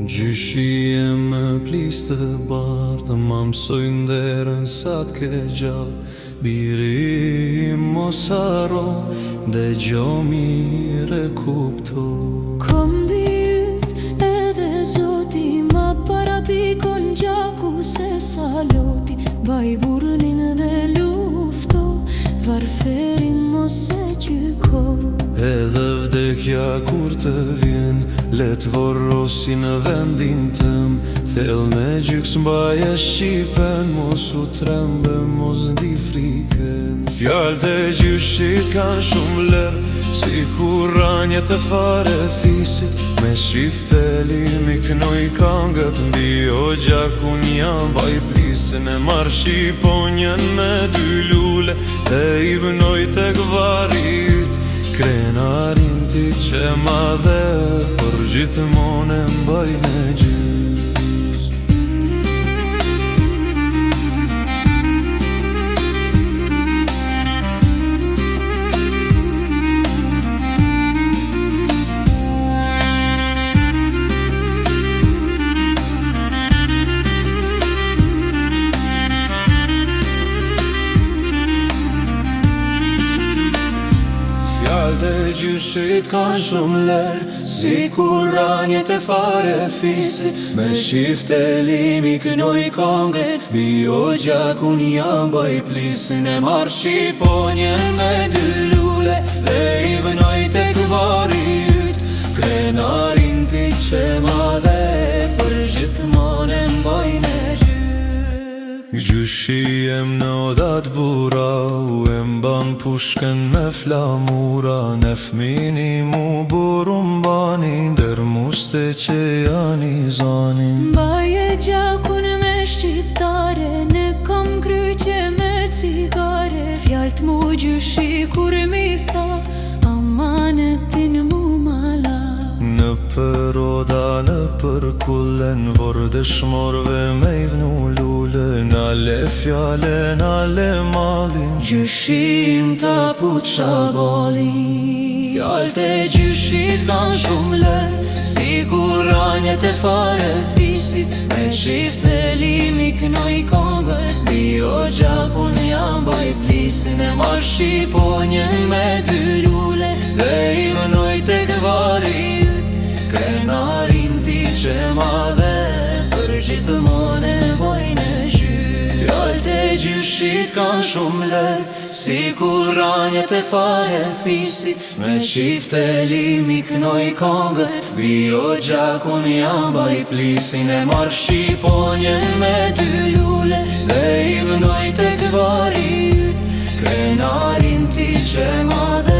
Gjyshi e më plis të bardhë, ma mësojnë derën sa t'ke gjallë. Biri mos haro, dhe gjo mire kupto. Kom byt edhe zoti, ma para pikon gjaku se saloti. Vaj burnin dhe lufto, varferin mos e gjyko. Edhe vdekja kur të vjen, let vorrosi në vendin tëm. Thell me gjyks mbaje shqipen, mos u trembe, mos di friken. Fjallët e gjyshit kanë shumë lërë, si kur ranjet e fare fisit. Me shifte limi knoj kangët, mbi o gjakun jam baj plisin. E marrë shqiponjen me dy lule, dhe i vënoj tek vari yt. Krenarin ti që ma dhe, për gjithmonë e mbaj në gjys. Fjallët e gjyshit kanë shumë lërë, si kur ranjet e fare fisit. Me shifte limi kënoj kongët, bi o gjakun jam baj plisin. E marrë shqiponjen me dy lule, dhe i vënoj tek vari yt. Krenarin ti që ma dhe, për gjithmonë e mbaj në gjys. Gjyshi jem në odat burau, e mban pushken me flamura. Ne fmini mu buru mbani, der muste që janë i zanin. Mbaje gjakun me shqiptare, ne kom kryqe me cigare. Fjallët mu gjyshi kur mi tha, amanetin mu mala. Në për oda, në për kullen, vor dëshmorve me i vnu lule. Nale fjale, nale malin, Gjyshim ta put shabolin. Fjallët e gjyshit kanë shumë lërë, Si kur ranjet e fare fisit. Me shifte limi kënoj kongët, bi o gjakun jam baj plisin. E marrë shqiponjen me dy lule, dhe i vënoj tek vari yt. Krenarin ti që ma dhe, për gjithmonë e baj në gjys. Fjallët e gjyshit kanë shumë lërë, Si kur ranjet e fare fisit. me shifte limi kënoj kongët, Bi o gjakun jam baj plisin. E marrë shqiponjen me dy lule, dhe i vënoj tek vari yt. Krenarin ti që ma dhe,